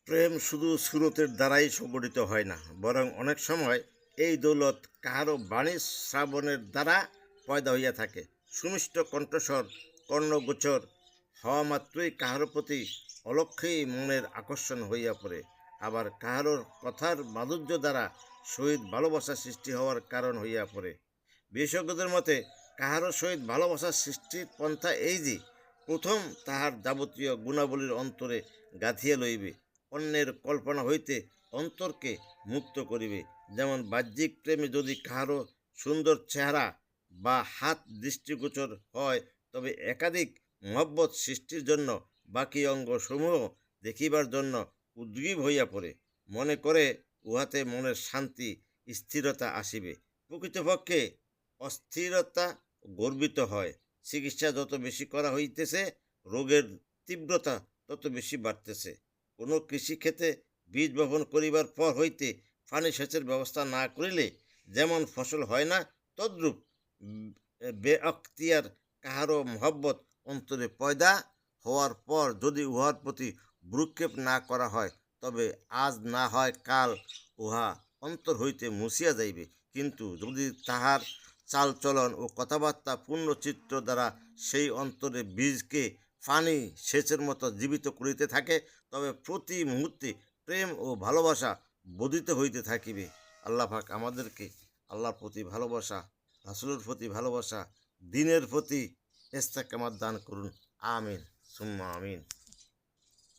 প্রেম শুধু সুরতের দ্বারাই সংগঠিত হয় না, বরং অনেক সময় এই দৌলত কাহারও বাণী শ্রাবণের দ্বারা পয়দা হইয়া থাকে। সুমিষ্ট কণ্ঠস্বর কর্ণগোচর হওয়া মাত্রই কাহারও প্রতি অলক্ষেই মনের আকর্ষণ হইয়া পড়ে। আবার কাহারোর কথার মাধুর্য দ্বারা সহিত ভালোবাসা সৃষ্টি হওয়ার কারণ হইয়া পড়ে। বিশেষজ্ঞদের মতে কাহারও সহিত ভালোবাসা সৃষ্টির পন্থা এই যে, প্রথম তাহার যাবতীয় গুণাবলীর অন্তরে গাঁথিয়া লইবে, অন্যের কল্পনা হইতে অন্তরকে মুক্ত করিবে। যেমন বাহ্যিক প্রেমে যদি কাহারও সুন্দর চেহারা বা হাত দৃষ্টিগোচর হয়, তবে একাধিক মহব্বত সৃষ্টির জন্য বাকি অঙ্গসমূহ দেখিবার জন্য উদ্গ্রীব হইয়া পড়ে, মনে করে উহাতে মনের শান্তি স্থিরতা আসিবে। প্রকৃতপক্ষে অস্থিরতা গর্বিত হয়। চিকিৎসা যত বেশি করা হইতেছে, রোগের তীব্রতা তত বেশি বাড়তেছে। কোনো কৃষিক্ষেত্রে বীজ বপন করিবার পর হইতে পানি সেচের ব্যবস্থা না করিলে যেমন ফসল হয় না, তদ্রূপ বেঅক্তিয়ার কাহারও মহব্বত অন্তরে পয়দা হওয়ার পর যদি উহার প্রতি ভ্রুক্ষেপ না করা হয়, তবে আজ না হয় কাল উহা অন্তর হইতে মুছিয়া যাইবে। কিন্তু যদি তাহার চালচলন ও কথাবার্তা পূর্ণ চিত্র দ্বারা সেই অন্তরে বীজকে পানি সেচের মতো জীবিত করিতে থাকে, তবে প্রতি মুহূর্তে প্রেম ও ভালোবাসা বর্ধিত হইতে থাকিবে। আল্লাহ পাক আমাদেরকে আল্লাহর প্রতি ভালোবাসা, রাসূলের প্রতি ভালোবাসা, দ্বীনের প্রতি ইস্তেকামাত দান করুন। আমিন সুম্মা আমিন।